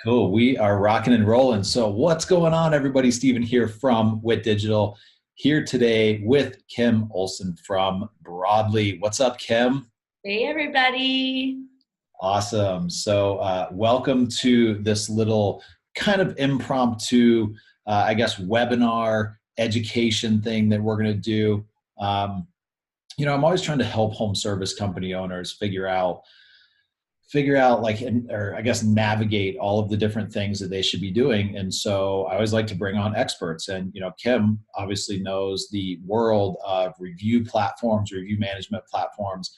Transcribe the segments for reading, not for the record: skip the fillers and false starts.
Cool. We are rocking and rolling. So, what's going on, everybody? Steven here from Wit Digital, here today with Kim Olson from Broadly. What's up, Kim? Hey, everybody. Awesome. So, welcome to this little kind of impromptu, webinar education thing that we're going to do. Um, I'm always trying to help home service company owners figure out or I guess navigate all of the different things that they should be doing. And so I always like to bring on experts. And Kim obviously knows the world of review platforms, review management platforms,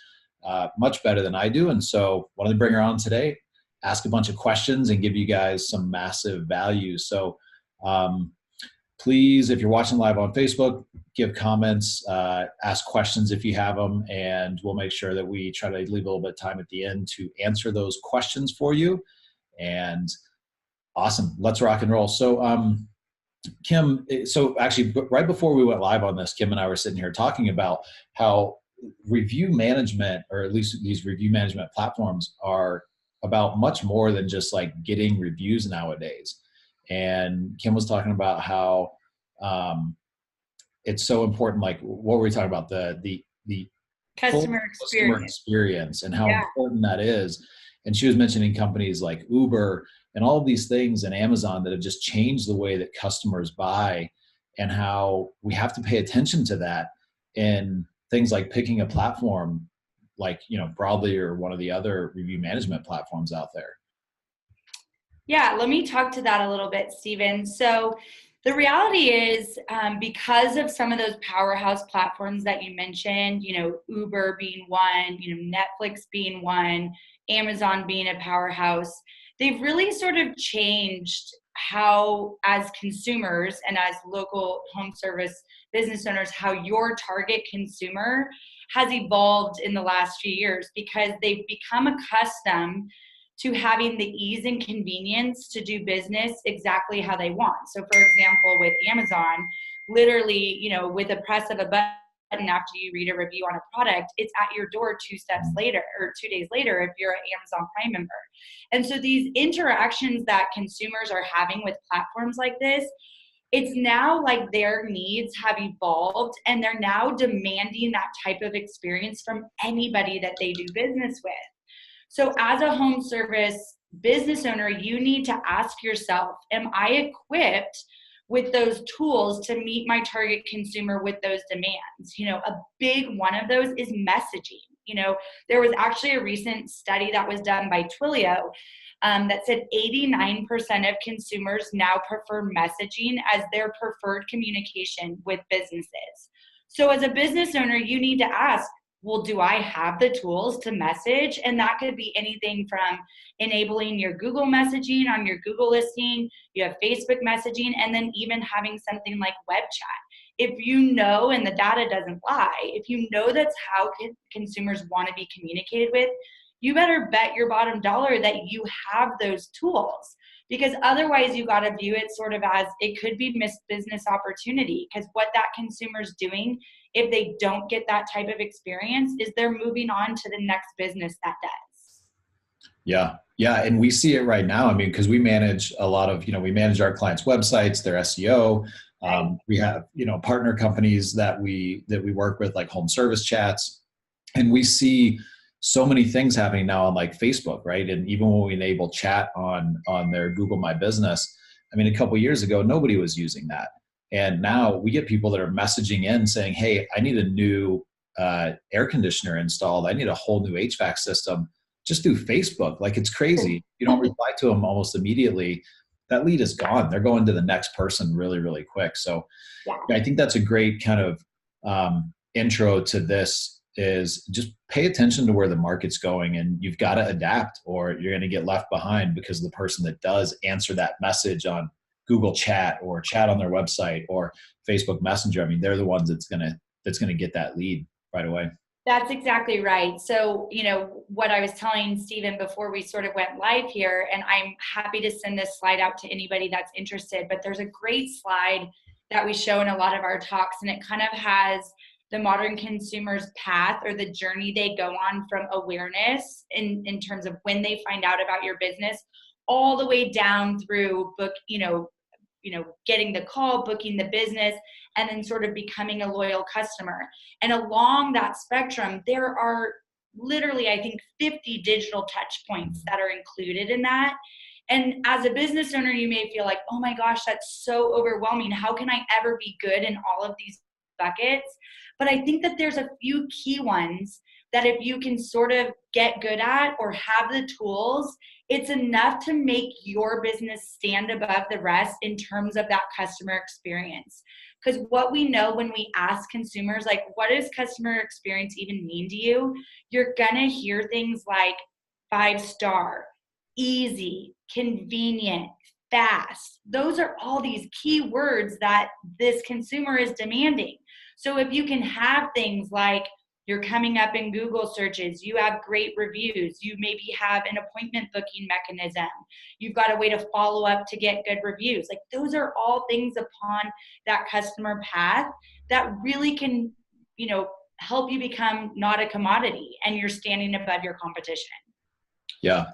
much better than I do. And so wanted to bring her on today, ask a bunch of questions and give you guys some massive value. So um, please, if you're watching live on Facebook, give comments, ask questions if you have them, and we'll make sure that we try to leave a little bit of time at the end to answer those questions for you. And awesome, let's rock and roll. So, Kim, so actually, right before we went live on this, Kim and I were sitting here talking about how review management, or at least these review management platforms, are about much more than just like getting reviews nowadays. And Kim was talking about how it's so important. Like, what were we talking about? The full Customer customer experience. experience and how Yeah. important that is. And she was mentioning companies like Uber and all of these things, and Amazon, that have just changed the way that customers buy, and how we have to pay attention to that in things like picking a platform like Broadly or one of the other review management platforms out there. Yeah, let me talk to that a little bit, Stephen. So the reality is, because of some of those powerhouse platforms that you mentioned, Uber being one, Netflix being one, Amazon being a powerhouse, they've really sort of changed how, as consumers and as local home service business owners, how your target consumer has evolved in the last few years, because they've become accustomed to having the ease and convenience to do business exactly how they want. So for example, with Amazon, literally, with the press of a button after you read a review on a product, it's at your door 2 steps later or 2 days later if you're an Amazon Prime member. And so these interactions that consumers are having with platforms like this, it's now like their needs have evolved and they're now demanding that type of experience from anybody that they do business with. So as a home service business owner, you need to ask yourself, am I equipped with those tools to meet my target consumer with those demands? A big one of those is messaging. There was actually a recent study that was done by Twilio that said 89% of consumers now prefer messaging as their preferred communication with businesses. So as a business owner, you need to ask, well, do I have the tools to message? And that could be anything from enabling your Google messaging on your Google listing, you have Facebook messaging, and then even having something like web chat. If you know, and the data doesn't lie, if you know that's how consumers want to be communicated with, you better bet your bottom dollar that you have those tools. Because otherwise you got to view it sort of as it could be missed business opportunity, because what that consumer's doing, if they don't get that type of experience, is they're moving on to the next business that does. Yeah. Yeah. And we see it right now. I mean, because we manage a lot of, we manage our clients' websites, their SEO. Right. We have, partner companies that we work with, like home service chats. And we see so many things happening now on like Facebook, right? And even when we enable chat on their Google My Business, I mean, a couple of years ago, nobody was using that. And now we get people that are messaging in saying, hey, I need a new air conditioner installed. I need a whole new HVAC system, just through Facebook. Like, it's crazy. You don't reply to them almost immediately, that lead is gone. They're going to the next person really, really quick. So yeah, I think that's a great kind of intro to this, is just pay attention to where the market's going, and you've got to adapt or you're going to get left behind, because the person that does answer that message on Google Chat or chat on their website or Facebook Messenger, I mean, they're the ones that's going to get that lead right away. That's exactly right. So, what I was telling Stephen before we sort of went live here, and I'm happy to send this slide out to anybody that's interested, but there's a great slide that we show in a lot of our talks, and it kind of has the modern consumer's path, or the journey they go on from awareness in terms of when they find out about your business all the way down through getting the call, booking the business, and then sort of becoming a loyal customer. And along that spectrum, there are literally, I think, 50 digital touch points that are included in that. And as a business owner, you may feel like, oh my gosh, that's so overwhelming. How can I ever be good in all of these buckets? But I think that there's a few key ones that if you can sort of get good at or have the tools, it's enough to make your business stand above the rest in terms of that customer experience. Because what we know when we ask consumers, like, what does customer experience even mean to you? You're gonna hear things like 5-star, easy, convenient, fast. Those are all these key words that this consumer is demanding. So if you can have things like you're coming up in Google searches, you have great reviews, you maybe have an appointment booking mechanism, you've got a way to follow up to get good reviews. Like, those are all things upon that customer path that really can, help you become not a commodity and you're standing above your competition. Yeah.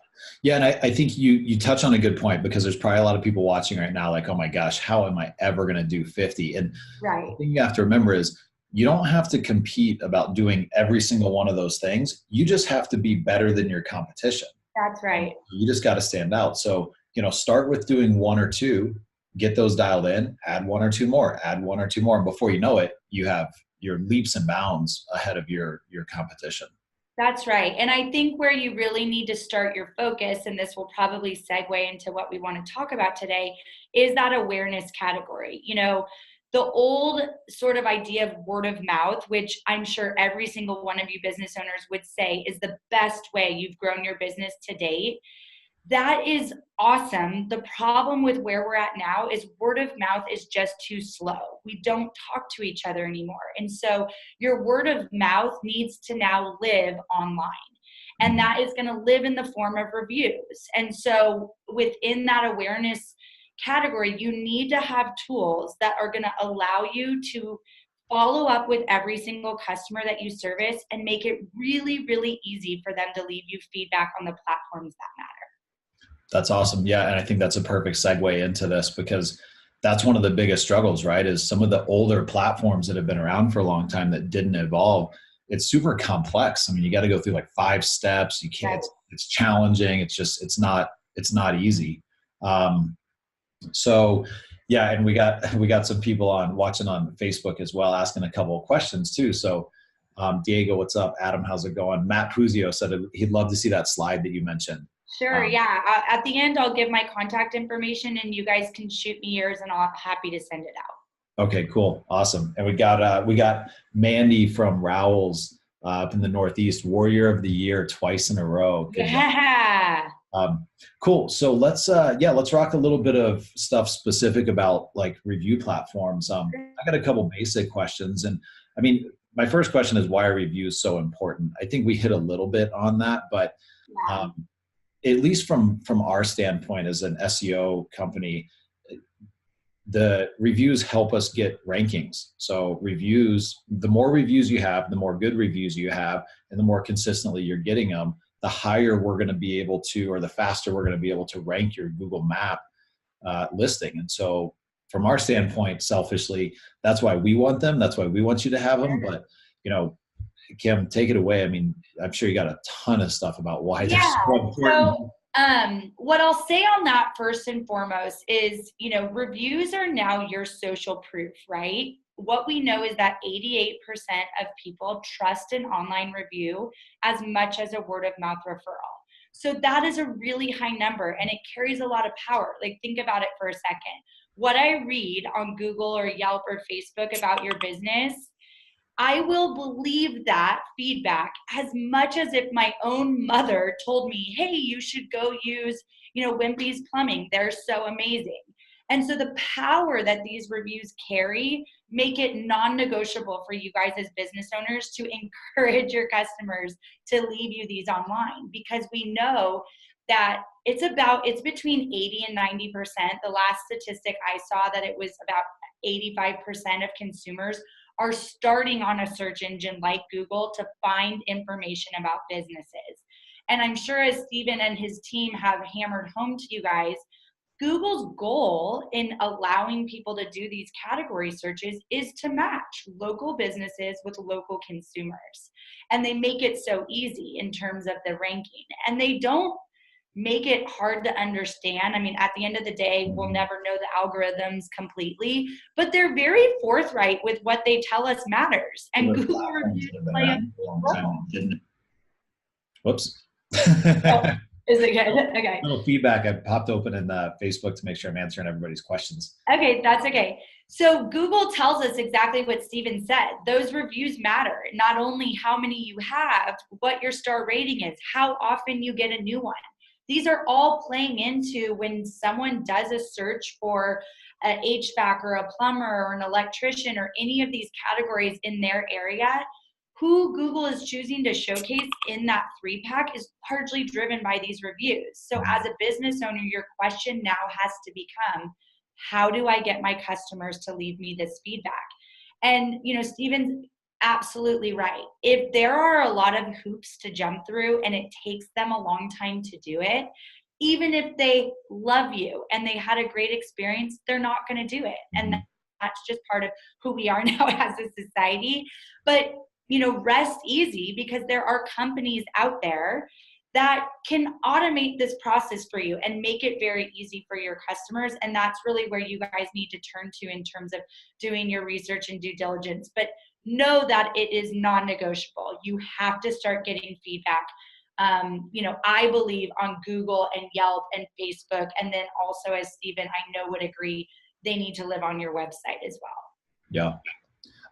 Yeah. And I think you touch on a good point, because there's probably a lot of people watching right now like, oh my gosh, how am I ever going to do 50? And right. the thing you have to remember is you don't have to compete about doing every single one of those things. You just have to be better than your competition. That's right. You just got to stand out. So, start with doing one or two, get those dialed in, add one or two more, add one or two more. And before you know it, you have your leaps and bounds ahead of your competition. That's right. And I think where you really need to start your focus, and this will probably segue into what we want to talk about today, is that awareness category. The old sort of idea of word of mouth, which I'm sure every single one of you business owners would say is the best way you've grown your business to date. That is awesome. The problem with where we're at now is word of mouth is just too slow. We don't talk to each other anymore. And so your word of mouth needs to now live online. And that is going to live in the form of reviews. And so within that awareness category, you need to have tools that are going to allow you to follow up with every single customer that you service and make it really, really easy for them to leave you feedback on the platforms that matter. That's awesome. Yeah. And I think that's a perfect segue into this, because that's one of the biggest struggles, right? Is some of the older platforms that have been around for a long time that didn't evolve. It's super complex. I mean, you got to go through like 5 steps. You can't, it's challenging. It's not easy. So yeah. And we got some people watching on Facebook as well, asking a couple of questions too. So Diego, what's up? Adam, how's it going? Matt Puzio said he'd love to see that slide that you mentioned. Sure. Yeah. At the end, I'll give my contact information and you guys can shoot me yours and I'll be happy to send it out. Okay, cool. Awesome. And we got Mandy from Rowell's up in the Northeast, Warrior of the Year twice in a row. Good yeah. Cool. So let's rock a little bit of stuff specific about like review platforms. I got a couple basic questions. And I mean, my first question is, why are reviews so important? I think we hit a little bit on that, but at least from our standpoint as an SEO company, the reviews help us get rankings. So reviews, the more reviews you have, the more good reviews you have, and the more consistently you're getting them, the higher we're going to be able to, or the faster we're going to be able to rank your Google Map listing. And so from our standpoint, selfishly, that's why we want them. That's why we want you to have them. But, Kim, take it away. I mean, I'm sure you got a ton of stuff about why they're so important. So, what I'll say on that first and foremost is, reviews are now your social proof, right? What we know is that 88% of people trust an online review as much as a word of mouth referral. So that is a really high number and it carries a lot of power. Like, think about it for a second. What I read on Google or Yelp or Facebook about your business, I will believe that feedback as much as if my own mother told me, hey, you should go use, Wimpy's Plumbing. They're so amazing. And so the power that these reviews carry make it non-negotiable for you guys as business owners to encourage your customers to leave you these online, because we know that it's between 80 and 90%. The last statistic I saw that it was about 85% of consumers are starting on a search engine like Google to find information about businesses. And I'm sure as Stephen and his team have hammered home to you guys, Google's goal in allowing people to do these category searches is to match local businesses with local consumers. And they make it so easy in terms of the ranking. And they don't make it hard to understand. I mean, at the end of the day, we'll never know the algorithms completely, but they're very forthright with what they tell us matters. And Google reviews play a role. Whoops. Is it good? Okay. Little feedback. I popped open in Facebook to make sure I'm answering everybody's questions. Okay, that's okay. So Google tells us exactly what Stephen said. Those reviews matter. Not only how many you have, what your star rating is, how often you get a new one. These are all playing into when someone does a search for an HVAC or a plumber or an electrician or any of these categories in their area. Who Google is choosing to showcase in that 3-pack is largely driven by these reviews. So as a business owner, your question now has to become, how do I get my customers to leave me this feedback? And, Stephen's absolutely right. If there are a lot of hoops to jump through and it takes them a long time to do it, even if they love you and they had a great experience, they're not going to do it. And that's just part of who we are now as a society. But rest easy, because there are companies out there that can automate this process for you and make it very easy for your customers. And that's really where you guys need to turn to in terms of doing your research and due diligence. But know that it is non-negotiable. You have to start getting feedback. I believe on Google and Yelp and Facebook, and then also, as Stephen I know would agree, they need to live on your website as well. Yeah.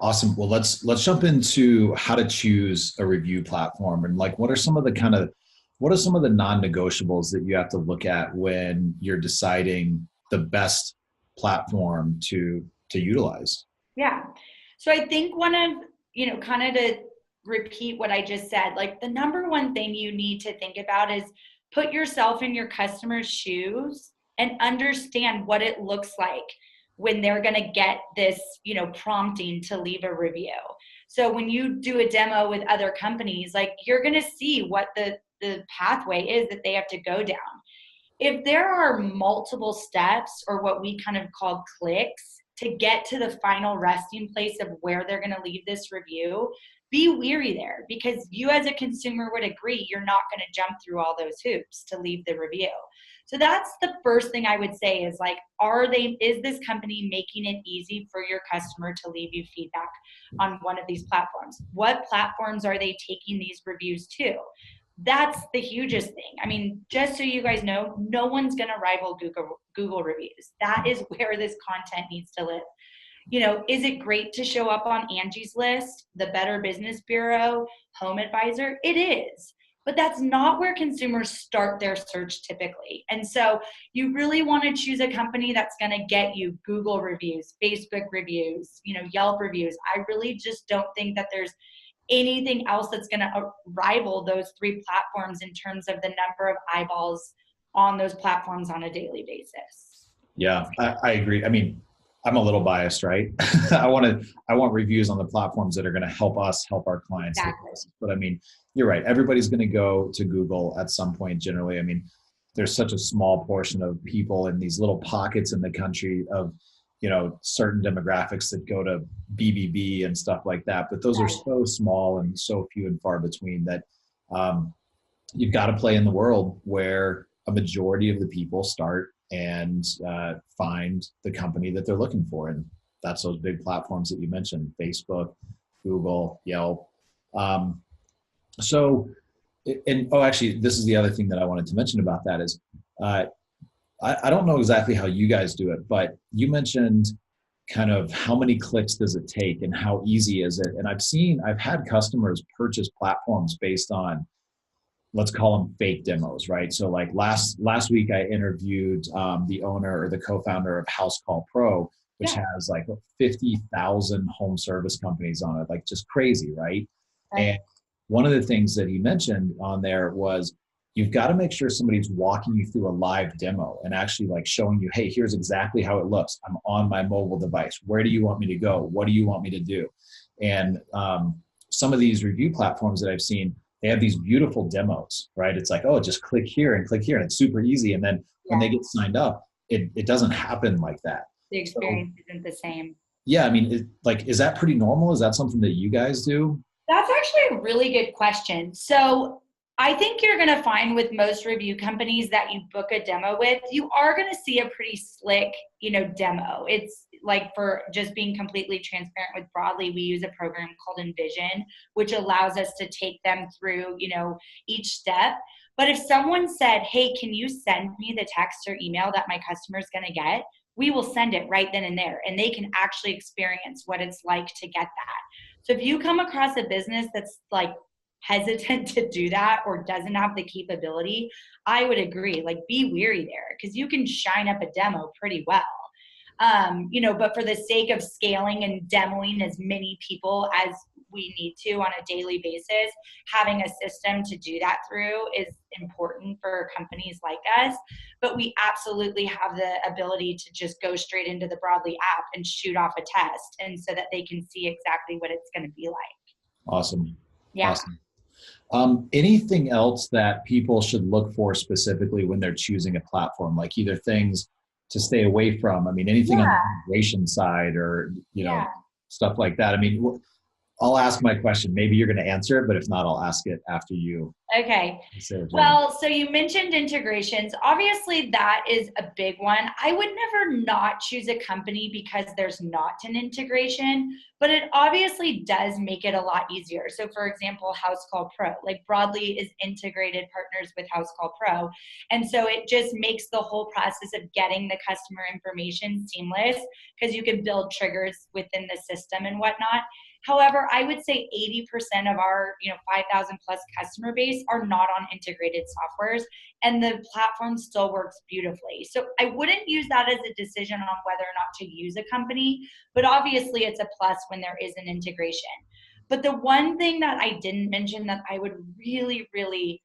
Awesome. Well, let's jump into how to choose a review platform, and what are some of the non-negotiables that you have to look at when you're deciding the best platform to utilize? Yeah. So I think one of, kind of to repeat what I just said, the number one thing you need to think about is put yourself in your customer's shoes and understand what it looks like when they're going to get this, prompting to leave a review. So when you do a demo with other companies, you're going to see what the pathway is that they have to go down. If there are multiple steps, or what we kind of call clicks, to get to the final resting place of where they're going to leave this review, be weary there, because you as a consumer would agree you're not going to jump through all those hoops to leave the review. So that's the first thing I would say is is this company making it easy for your customer to leave you feedback on one of these platforms? What platforms are they taking these reviews to? That's the hugest thing. I mean, just so you guys know, no one's going to rival Google reviews. That is where this content needs to live. Is it great to show up on Angie's List, the Better Business Bureau, Home Advisor? It is. But that's not where consumers start their search typically. And so you really want to choose a company that's going to get you Google reviews, Facebook reviews, Yelp reviews. I really just don't think that there's anything else that's going to rival those 3 platforms in terms of the number of eyeballs on those platforms on a daily basis. Yeah, I agree. I mean, I'm a little biased, right? I want reviews on the platforms that are going to help us help our clients. Exactly. But I mean, you're right. Everybody's going to go to Google at some point. Generally, I mean, there's such a small portion of people in these little pockets in the country of, certain demographics that go to BBB and stuff like that. But those are so small and so few and far between that you've got to play in the world where a majority of the people start and find the company that they're looking for. And that's those big platforms that you mentioned, Facebook, Google, Yelp. Actually, this is the other thing that I wanted to mention about that is, I don't know exactly how you guys do it, but you mentioned kind of how many clicks does it take and how easy is it? And I've had customers purchase platforms based on, let's call them fake demos, right? So last week I interviewed the owner or the co-founder of House Call Pro, which has 50,000 home service companies on it, just crazy, right? And one of the things that he mentioned on there was, you've got to make sure somebody's walking you through a live demo and actually showing you, hey, here's exactly how it looks. I'm on my mobile device. Where do you want me to go? What do you want me to do? And some of these review platforms that I've seen, they have these beautiful demos, right? It's like, oh, just click here and click here, and it's super easy. And then when Yeah. they get signed up, it doesn't happen like that. The So experience isn't the same. yeah, I mean, is that pretty normal? Is that something that you guys do? That's actually a really good question. So I think you're going to find with most review companies that you book a demo with, you are going to see a pretty slick, demo. It's like, for just being completely transparent with Broadly, we use a program called Envision, which allows us to take them through, each step. But if someone said, hey, can you send me the text or email that my customer is going to get? We will send it right then and there, and they can actually experience what it's like to get that. So if you come across a business that's like hesitant to do that or doesn't have the capability, I would agree, like, be weary there, because you can shine up a demo pretty well. But for the sake of scaling and demoing as many people as we need to on a daily basis, having a system to do that through is important for companies like us. But we absolutely have the ability to just go straight into the Broadly app and shoot off a test, and so that they can see exactly what it's going to be like. Awesome. Yeah. Awesome. Anything else that people should look for specifically when they're choosing a platform, like either things to stay away from? I mean, anything on the Yeah. integration side, or, Yeah. stuff like that. I mean, I'll ask my question. Maybe you're going to answer it, but if not, I'll ask it after you. Okay. Well, so you mentioned integrations. Obviously, that is a big one. I would never not choose a company because there's not an integration, but it obviously does make it a lot easier. So for example, House Call Pro, like Broadly is integrated partners with House Call Pro. And so it just makes the whole process of getting the customer information seamless, because you can build triggers within the system and whatnot. However, I would say 80% of our 5,000 plus customer base are not on integrated softwares, and the platform still works beautifully. So I wouldn't use that as a decision on whether or not to use a company, but obviously it's a plus when there is an integration. But the one thing that I didn't mention that I would really, really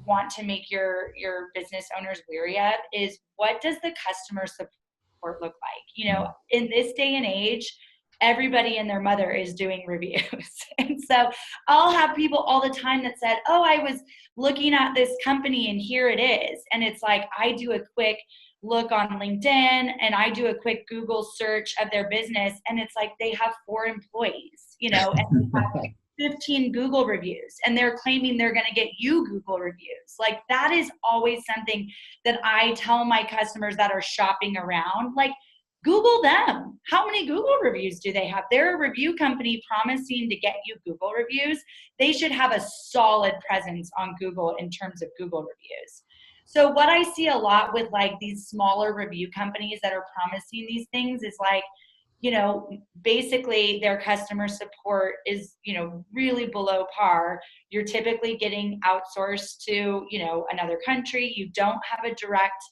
want to make your business owners weary of is, what does the customer support look like? In this day and age, everybody and their mother is doing reviews. And so I'll have people all the time that said, oh, I was looking at this company and here it is. And it's like, I do a quick look on LinkedIn and I do a quick Google search of their business, and it's like they have 4 employees, and they have 15 Google reviews, and they're claiming they're going to get you Google reviews. Like, that is always something that I tell my customers that are shopping around, like, Google them. How many Google reviews do they have? They're a review company promising to get you Google reviews. They should have a solid presence on Google in terms of Google reviews. So what I see a lot with like these smaller review companies that are promising these things is like, basically their customer support is, really below par. You're typically getting outsourced to, another country. You don't have a direct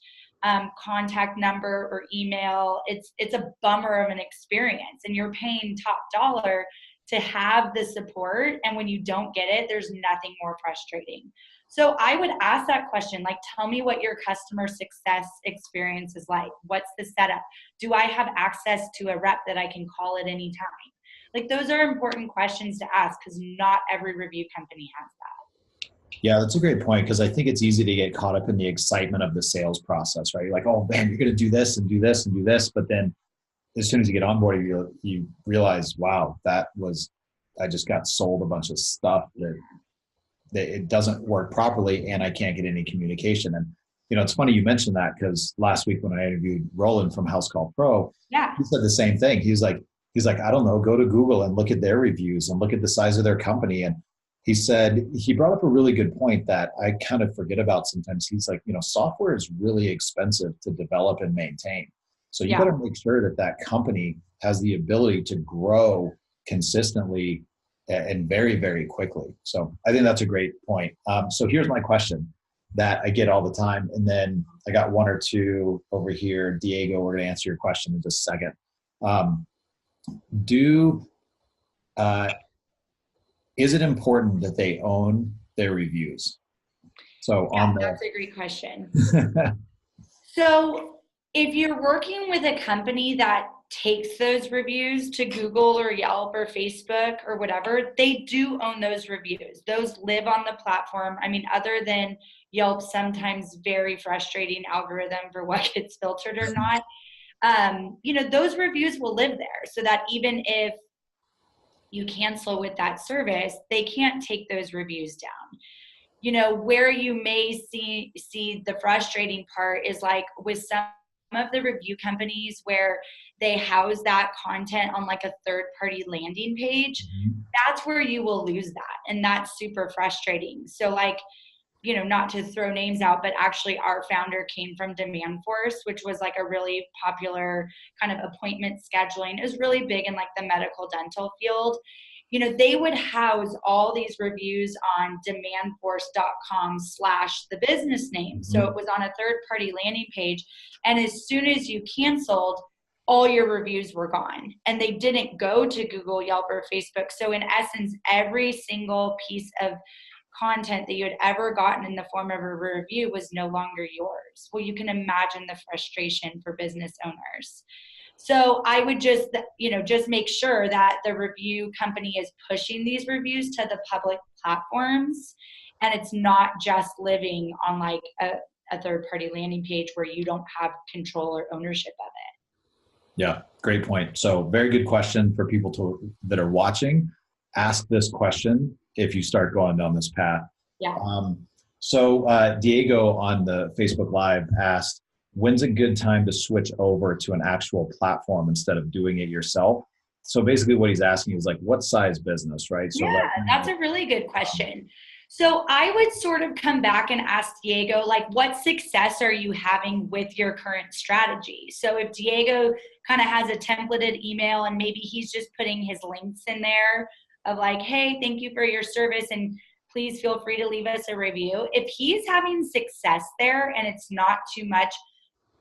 contact number or email. It's a bummer of an experience, and you're paying top dollar to have the support. And when you don't get it, there's nothing more frustrating. So I would ask that question, like, tell me what your customer success experience is like. What's the setup? Do I have access to a rep that I can call at any time? Like, those are important questions to ask, because not every review company has that. Yeah, that's a great point, because I think it's easy to get caught up in the excitement of the sales process, right? You're like, oh man, you're going to do this and do this and do this. But then as soon as you get on board, you realize, wow, I just got sold a bunch of stuff that it doesn't work properly, and I can't get any communication. And, it's funny you mentioned that, because last week when I interviewed Roland from House Call Pro, Yeah. he said the same thing. He's like, I don't know, go to Google and look at their reviews and look at the size of their company. And he said, he brought up a really good point that I kind of forget about sometimes. He's like, software is really expensive to develop and maintain. So you got to make sure that that company has the ability to grow consistently and very, very quickly. So I think that's a great point. So here's my question that I get all the time. And then I got one or two over here. Diego, we're going to answer your question in just a second. Is it important that they own their reviews? So that's a great question. So if you're working with a company that takes those reviews to Google or Yelp or Facebook or whatever, they do own those reviews. Those live on the platform. I mean, other than Yelp's sometimes very frustrating algorithm for what gets filtered or not, those reviews will live there, so that even if you cancel with that service, they can't take those reviews down. Where you may see the frustrating part is like with some of the review companies where they house that content on like a third party landing page. That's where you will lose that. And that's super frustrating. So like, not to throw names out, but actually our founder came from Demandforce, which was like a really popular kind of appointment scheduling. It was really big in like the medical dental field. They would house all these reviews on demandforce.com/the business name. So it was on a third party landing page. And as soon as you canceled, all your reviews were gone and they didn't go to Google, Yelp, or Facebook. So in essence, every single piece of content that you had ever gotten in the form of a review was no longer yours. Well, you can imagine the frustration for business owners. So I would just make sure that the review company is pushing these reviews to the public platforms, and it's not just living on like a third party landing page where you don't have control or ownership of it. Yeah, great point. So very good question for people that are watching. Ask this question if you start going down this path. Yeah. So Diego on the Facebook Live asked, when's a good time to switch over to an actual platform instead of doing it yourself? So basically what he's asking is like, what size business, right? So yeah, that's a really good question. So I would sort of come back and ask Diego, like, what success are you having with your current strategy? So if Diego kind of has a templated email and maybe he's just putting his links in there of like, hey, thank you for your service and please feel free to leave us a review. If he's having success there and it's not too much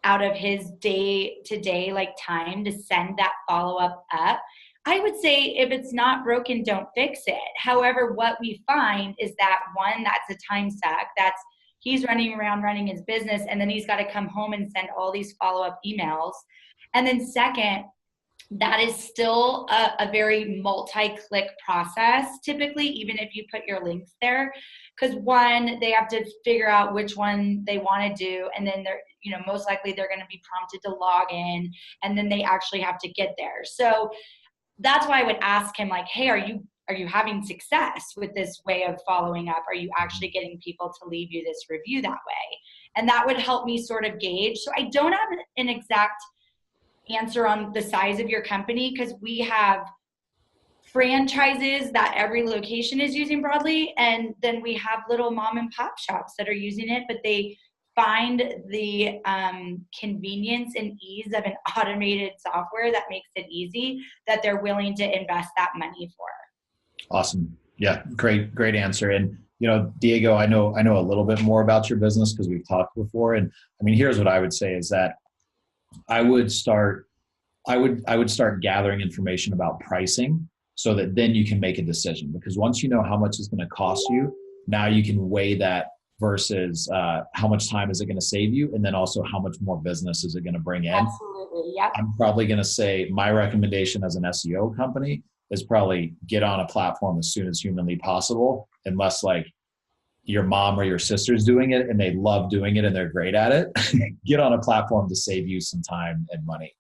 out of his day-to-day like time to send that follow-up up, I would say if it's not broken, don't fix it. However, what we find is that one, that's a time suck. That's he's running around running his business and then he's got to come home and send all these follow-up emails. And then second, that is still a very multi-click process, typically, even if you put your links there. Because one, they have to figure out which one they want to do, and then they're, most likely they're going to be prompted to log in, and then they actually have to get there. So that's why I would ask him, like, hey, are you having success with this way of following up? Are you actually getting people to leave you this review that way? And that would help me sort of gauge. So I don't have an exact answer on the size of your company, because we have franchises that every location is using broadly, and then we have little mom and pop shops that are using it, but they find the convenience and ease of an automated software that makes it easy, that they're willing to invest that money for. Awesome. Yeah, great answer. And Diego, I know a little bit more about your business because we've talked before. And I mean, here's what I would say is that I would start gathering information about pricing so that then you can make a decision, because once you know how much it's going to cost you, now you can weigh that versus how much time is it going to save you, and then also how much more business is it going to bring in. Absolutely. Yep. I'm probably going to say my recommendation as an SEO company is probably get on a platform as soon as humanly possible, unless like your mom or your sister's doing it and they love doing it and they're great at it. Get on a platform to save you some time and money.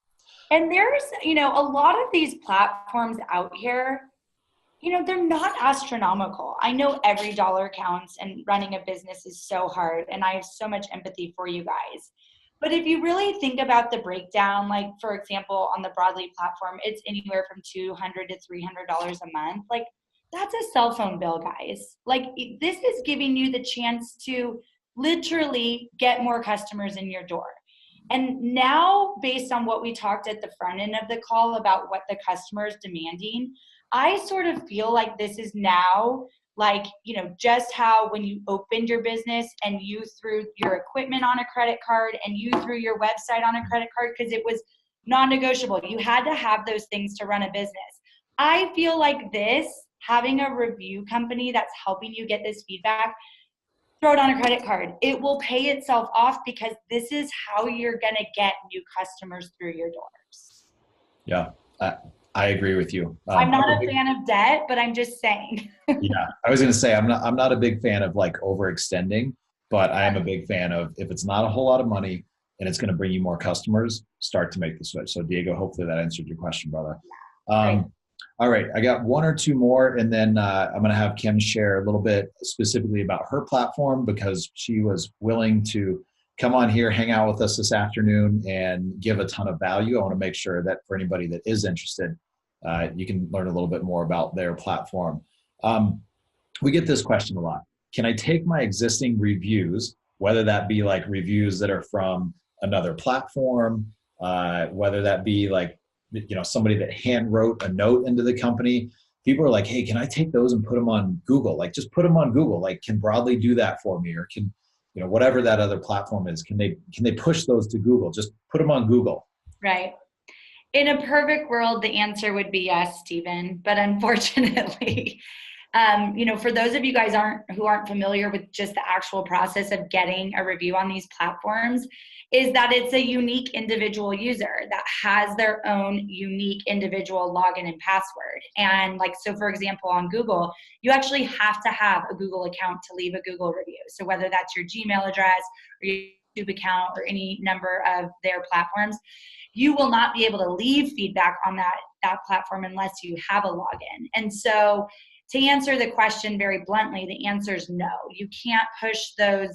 And there's, a lot of these platforms out here, they're not astronomical. I know every dollar counts and running a business is so hard, and I have so much empathy for you guys. But if you really think about the breakdown, like for example, on the Broadly platform, it's anywhere from $200 to $300 a month. Like that's a cell phone bill, guys. Like this is giving you the chance to literally get more customers in your door. And now, based on what we talked at the front end of the call about what the customer is demanding, I sort of feel like this is now like, just how when you opened your business and you threw your equipment on a credit card and you threw your website on a credit card because it was non-negotiable. You had to have those things to run a business. I feel like this, having a review company that's helping you get this feedback, throw it on a credit card. It will pay itself off, because this is how you're going to get new customers through your doors. Yeah, I agree with you. I'm I'm not a a big, fan of debt, but I'm just saying. yeah, I was going to say I'm not a big fan of like overextending, but I am a big fan of if it's not a whole lot of money and it's going to bring you more customers, start to make the switch. So Diego, hopefully that answered your question, brother. Great. All right, I got one or two more, and then I'm going to have Kim share a little bit specifically about her platform because she was willing to come on here, hang out with us this afternoon, and give a ton of value. I want to make sure that for anybody that is interested, you can learn a little bit more about their platform. Um, we get this question a lot. Can I take my existing reviews, whether that be like reviews that are from another platform, whether that be like, somebody that hand wrote a note into the company? People are like, hey, can I take those and put them on Google? Like, just put them on Google. Like, can Broadly do that for me? Or can, whatever that other platform is, can they push those to Google? Just put them on Google. Right. In a perfect world, the answer would be yes, Stephen. But unfortunately, for those of you guys who aren't familiar with just the actual process of getting a review on these platforms, is that it's a unique individual user that has their own unique individual login and password. And like, so for example, on Google, you actually have to have a Google account to leave a Google review. So whether that's your Gmail address or your YouTube account or any number of their platforms, you will not be able to leave feedback on that platform unless you have a login. And so to answer the question very bluntly, the answer is no. You can't push those,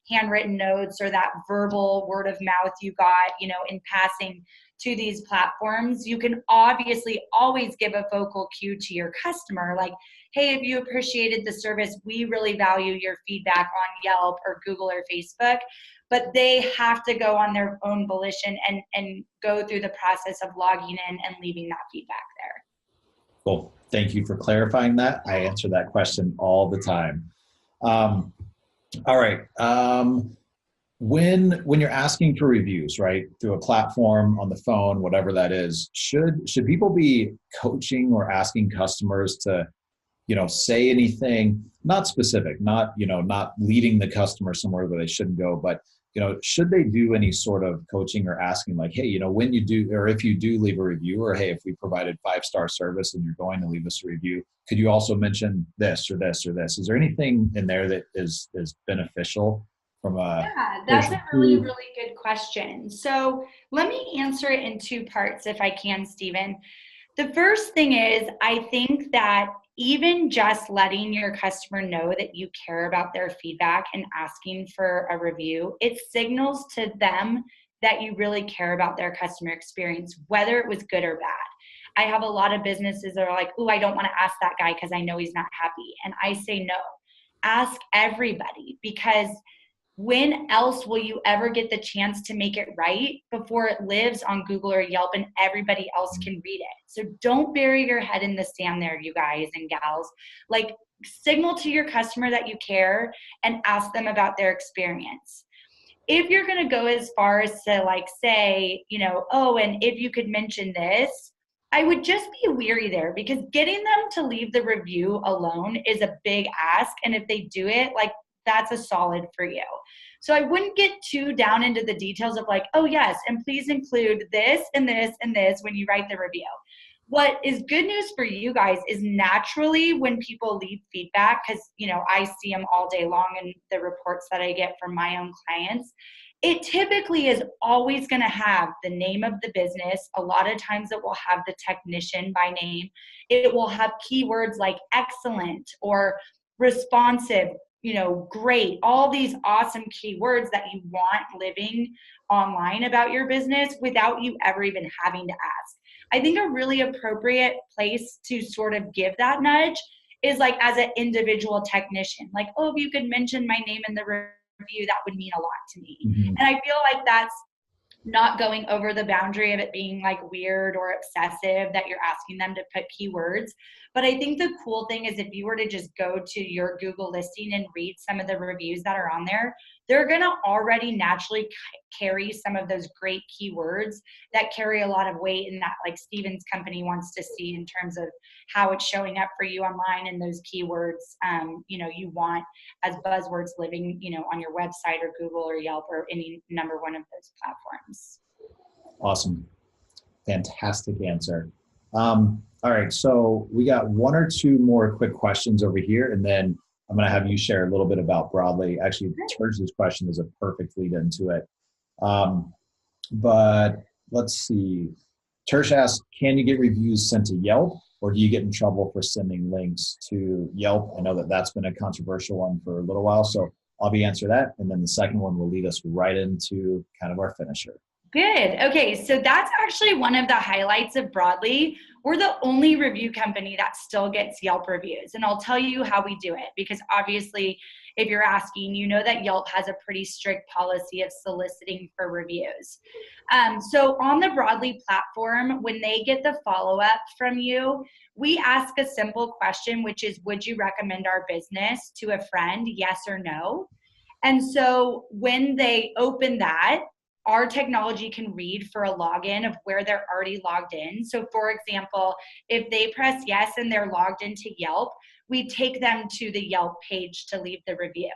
handwritten notes or that verbal word of mouth you got, in passing to these platforms. You can obviously always give a vocal cue to your customer, like, hey, if you appreciated the service, we really value your feedback on Yelp or Google or Facebook. But they have to go on their own volition and go through the process of logging in and leaving that feedback there. Cool. Thank you for clarifying that. I answer that question all the time. Um, all right. When you're asking for reviews, right, through a platform on the phone, whatever that is, should people be coaching or asking customers to, say anything not specific, not leading the customer somewhere where they shouldn't go, but should they do any sort of coaching or asking like, hey, when you do, or if you do leave a review, or hey, if we provided 5-star service and you're going to leave us a review, could you also mention this or this or this? Is there anything in there that is beneficial from a Yeah, that's person a really, who? really good question. So let me answer it in two parts if I can, Stephen. The first thing is, I think that even just letting your customer know that you care about their feedback and asking for a review, it signals to them that you really care about their customer experience, whether it was good or bad. I have a lot of businesses that are like, oh, I don't want to ask that guy because I know he's not happy. And I say, no, ask everybody, because when else will you ever get the chance to make it right before it lives on Google or Yelp and everybody else can read it? So don't bury your head in the sand there, you guys and gals. Like, signal to your customer that you care and ask them about their experience. If you're going to go as far as to like say, oh, and if you could mention this, I would just be weary there, because getting them to leave the review alone is a big ask. And if they do it, like, that's a solid for you. So I wouldn't get too down into the details of like, oh yes, and please include this and this and this when you write the review. What is good news for you guys is naturally when people leave feedback, because I see them all day long in the reports that I get from my own clients, it typically is always going to have the name of the business. A lot of times it will have the technician by name. It will have keywords like excellent or responsive, great, all these awesome keywords that you want living online about your business without you ever even having to ask. I think a really appropriate place to sort of give that nudge is like as an individual technician, like, oh, if you could mention my name in the review, that would mean a lot to me. Mhm. And I feel like that's not going over the boundary of it being like weird or obsessive that you're asking them to put keywords. But I think the cool thing is if you were to just go to your Google listing and read some of the reviews that are on there, they're going to already naturally carry some of those great keywords that carry a lot of weight in that, like Steven's company wants to see in terms of how it's showing up for you online and those keywords, you want as buzzwords living, on your website or Google or Yelp or any number one of those platforms. Awesome. Fantastic answer. All right, so we got one or two more quick questions over here, and then I'm going to have you share a little bit about Broadly. Actually, Terj's question is a perfect lead into it. But let's see. Tersh asks, can you get reviews sent to Yelp, or do you get in trouble for sending links to Yelp? I know that that's been a controversial one for a little while, so I'll answer that. And then the second one will lead us right into kind of our finisher. Good. Okay, so that's actually one of the highlights of Broadly. We're the only review company that still gets Yelp reviews. And I'll tell you how we do it, because obviously, if you're asking, you know that Yelp has a pretty strict policy of soliciting for reviews. So on the Broadly platform, when they get the follow-up from you, we ask a simple question, which is, would you recommend our business to a friend, yes or no? And so when they open that, our technology can read for a login of where they're already logged in. So for example, if they press yes and they're logged into Yelp, we take them to the Yelp page to leave the review.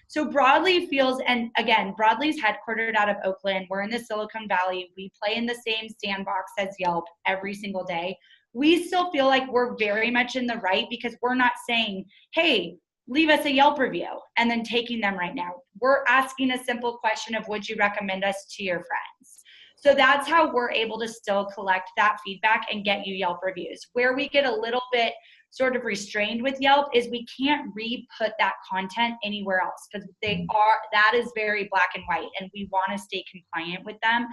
So Broadly feels, and again, Broadly's headquartered out of Oakland. We're in the Silicon Valley. We play in the same sandbox as Yelp every single day. We still feel like we're very much in the right, because we're not saying, hey, leave us a Yelp review and then taking them right now. We're asking a simple question of, would you recommend us to your friends? So that's how we're able to still collect that feedback and get you Yelp reviews. Where we get a little bit sort of restrained with Yelp is we can't re-put that content anywhere else, because that is very black and white, and we want to stay compliant with them.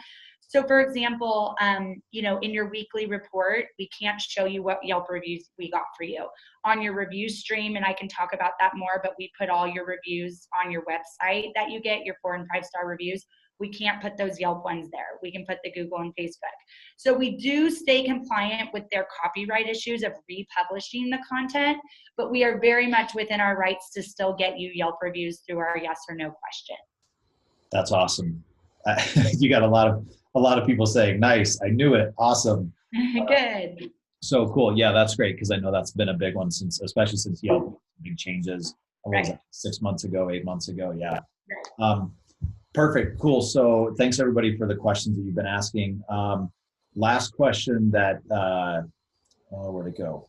So for example, in your weekly report, we can't show you what Yelp reviews we got for you. On your review stream, and I can talk about that more, but we put all your reviews on your website that you get, your 4 and 5 star reviews. We can't put those Yelp ones there. We can put the Google and Facebook. So we do stay compliant with their copyright issues of republishing the content, but we are very much within our rights to still get you Yelp reviews through our yes or no question. That's awesome. You got a lot of people saying, nice, I knew it, awesome. Good. So cool. Yeah, that's great, because I know that's been a big one especially since Yelp big changes. What was it, 6 months ago, 8 months ago? Yeah. Perfect. Cool. So thanks everybody for the questions that you've been asking. Last question that, where'd it go?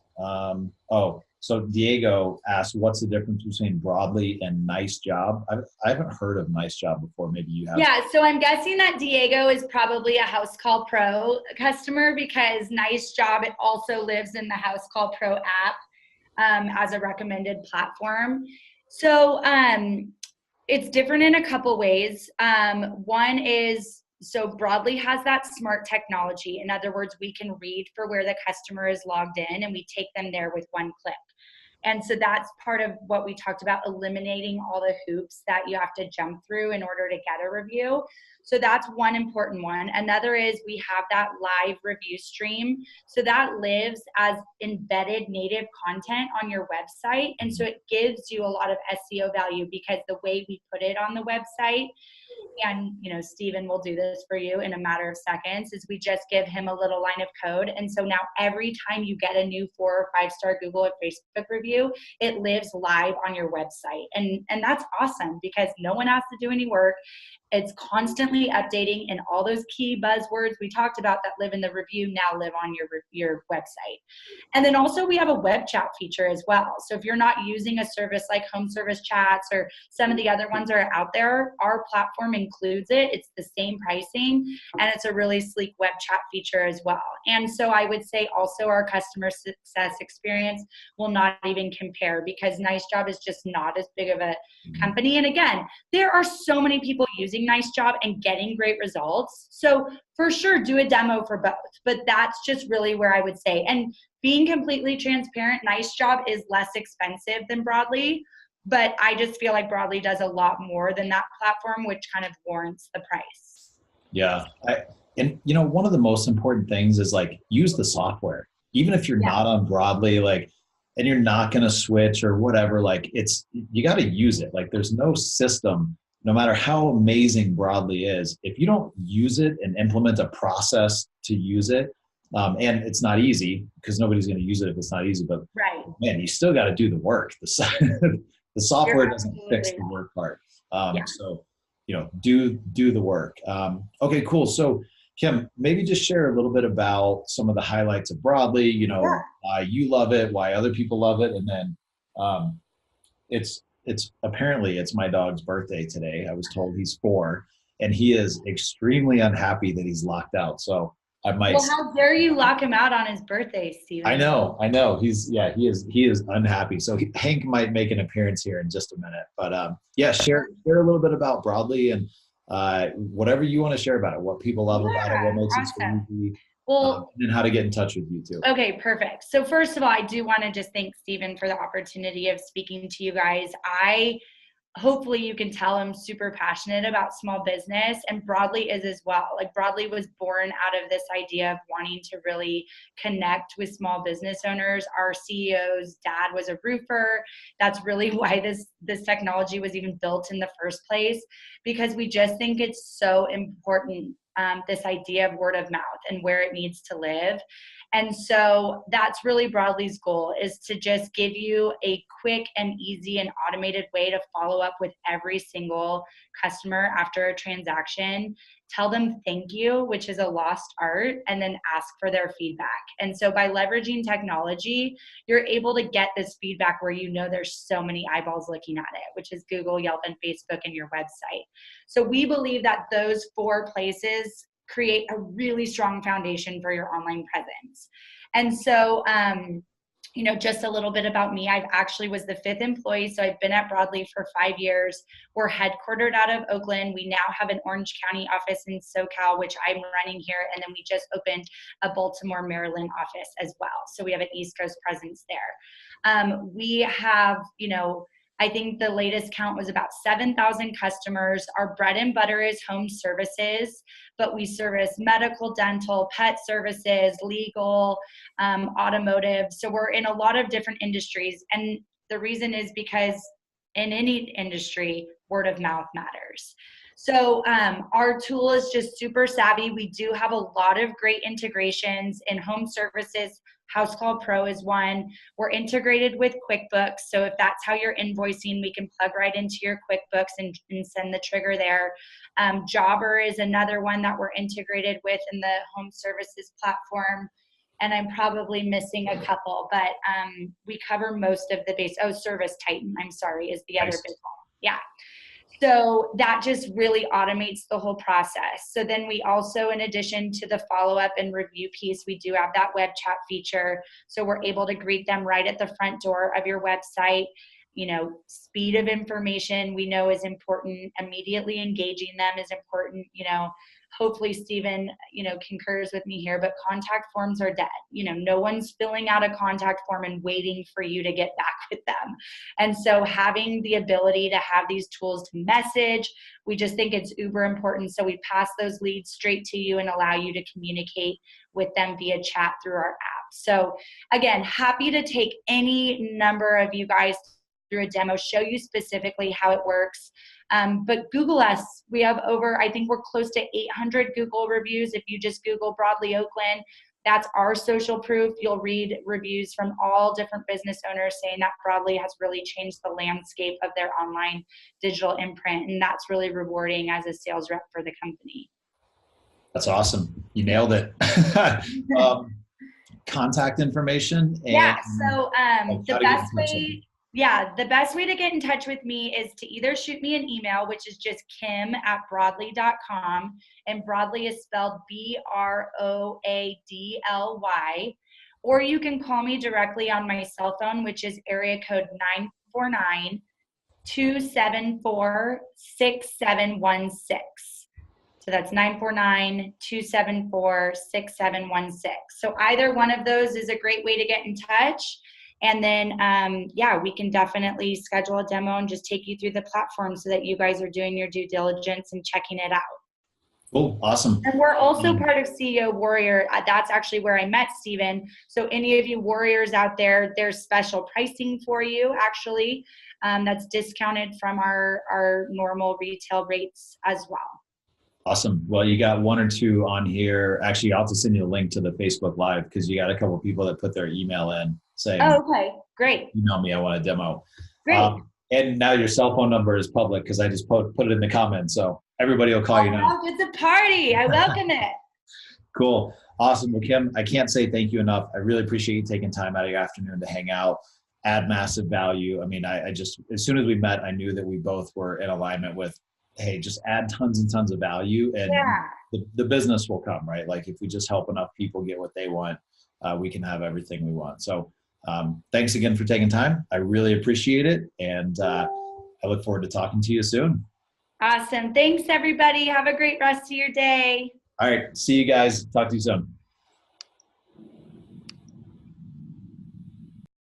So Diego asked, what's the difference between Broadly and Nice Job? I haven't heard of Nice Job before. Maybe you have. Yeah, so I'm guessing that Diego is probably a House Call Pro customer, because Nice Job, it also lives in the House Call Pro app as a recommended platform. So it's different in a couple ways. One is, so Broadly has that smart technology. In other words, we can read for where the customer is logged in, and we take them there with one click. And so that's part of what we talked about, eliminating all the hoops that you have to jump through in order to get a review. So that's one important one. Another is we have that live review stream. So that lives as embedded native content on your website. And so it gives you a lot of SEO value, because the way we put it on the website, and Steven will do this for you in a matter of seconds, is we just give him a little line of code. And so now every time you get a new 4 or 5 star Google or Facebook review, it lives live on your website. And that's awesome, because no one has to do any work. It's constantly updating, and all those key buzzwords we talked about that live in the review now live on your website. And then also we have a web chat feature as well. So if you're not using a service like Home Service Chats or some of the other ones that are out there, our platform includes it. It's the same pricing, and it's a really sleek web chat feature as well. And so I would say also our customer success experience will not even compare, because Nice Job is just not as big of a company. And again, there are so many people using Nice Job and getting great results. So for sure, do a demo for both. But that's just really where I would say. And being completely transparent, Nice Job is less expensive than Broadly, but I just feel like Broadly does a lot more than that platform, which kind of warrants the price. Yeah. And one of the most important things is use the software. Even if you're not on Broadly, and you're not going to switch or whatever, you got to use it. There's no system, no matter how amazing Broadly is, if you don't use it and implement a process to use it, and it's not easy, because nobody's going to use it if it's not easy, but man, you still got to do the work. The software doesn't fix the work part. So, do the work. Okay, cool. So Kim, maybe just share a little bit about some of the highlights of Broadly, Yeah. why you love it, why other people love it. And then um, it's apparently it's my dog's birthday today. I was told he's 4 and he is extremely unhappy that he's locked out. So I might, Well, how dare you lock him out on his birthday, Stephen? I know. He is unhappy. So Hank might make an appearance here in just a minute. But yeah, share a little bit about Broadly and whatever you want to share about it, what people love about it, what Yeah, makes it so awesome. easy, Well, and then how to get in touch with you too. okay, perfect. So first of all, I do want to just thank Stephen for the opportunity of speaking to you guys. Hopefully you can tell I'm super passionate about small business, and Broadly is as well. Like, Broadly was born out of this idea of wanting to really connect with small business owners. Our CEO's dad was a roofer. That's really why this technology was even built in the first place, because we just think it's so important, this idea of word of mouth and where it needs to live. And so that's really Broadly's goal, is to just give you a quick and easy and automated way to follow up with every single customer after a transaction, tell them thank you, which is a lost art, and then ask for their feedback. And so by leveraging technology, you're able to get this feedback where there's so many eyeballs looking at it, which is Google, Yelp, and Facebook, and your website. So we believe that those 4 places create a really strong foundation for your online presence. And so, just a little bit about me. I actually was the 5th employee, so I've been at Broadly for 5 years. We're headquartered out of Oakland. We now have an Orange County office in SoCal, which I'm running here, and then we just opened a Baltimore, Maryland office as well. So we have an East Coast presence there. We have, I think the latest count was about 7,000 customers. Our bread and butter is home services, but we service medical, dental, pet services, legal, automotive. So we're in a lot of different industries. And the reason is because in any industry, word of mouth matters. So our tool is just super savvy. We do have a lot of great integrations in home services. House Call Pro is one. We're integrated with QuickBooks. So if that's how you're invoicing, we can plug right into your QuickBooks and send the trigger there. Jobber is another one that we're integrated with in the home services platform. And I'm probably missing a couple, but we cover most of the base. Oh, Service Titan, I'm sorry, is the other big one. Yeah. So that just really automates the whole process. So then we also, in addition to the follow-up and review piece, we do have that web chat feature. So we're able to greet them right at the front door of your website. Speed of information we know is important. Immediately engaging them is important. Hopefully Stephen, concurs with me here, but contact forms are dead. No one's filling out a contact form and waiting for you to get back with them. And so having the ability to have these tools to message, we just think it's uber important. So we pass those leads straight to you and allow you to communicate with them via chat through our app. So again, happy to take any number of you guys through a demo, show you specifically how it works. But Google us. We have I think we're close to 800 Google reviews. If you just Google Broadly Oakland, that's our social proof. You'll read reviews from all different business owners saying that Broadly has really changed the landscape of their online digital imprint. And that's really rewarding as a sales rep for the company. That's awesome. You nailed it. Contact information. Yeah. So the best way to get in touch with me is to either shoot me an email, which is just kim@broadly.com, and Broadly is spelled BROADLY, or you can call me directly on my cell phone, which is area code 949-274-6716. So that's 949-274-6716. So either one of those is a great way to get in touch. And then, we can definitely schedule a demo and just take you through the platform so that you guys are doing your due diligence and checking it out. Cool. Awesome. And we're also part of CEO Warrior. That's actually where I met Stephen. So any of you warriors out there, there's special pricing for you, actually, that's discounted from our normal retail rates as well. Awesome. Well, you got 1 or 2 on here. Actually, I'll have to send you a link to the Facebook Live because you got a couple of people that put their email in saying, "Oh, okay, great. Email me, I want a demo." Great. And now your cell phone number is public because I just put it in the comments. So everybody will call you now. It's a party. I welcome it. Cool. Awesome. Well, Kim, I can't say thank you enough. I really appreciate you taking time out of your afternoon to hang out, add massive value. I mean, I just, as soon as we met, I knew that we both were in alignment with, hey, just add tons and tons of value and Yeah. the business will come, right? Like if we just help enough people get what they want, we can have everything we want. So thanks again for taking time. I really appreciate it. And I look forward to talking to you soon. Awesome. Thanks, everybody. Have a great rest of your day. All right. See you guys. Talk to you soon.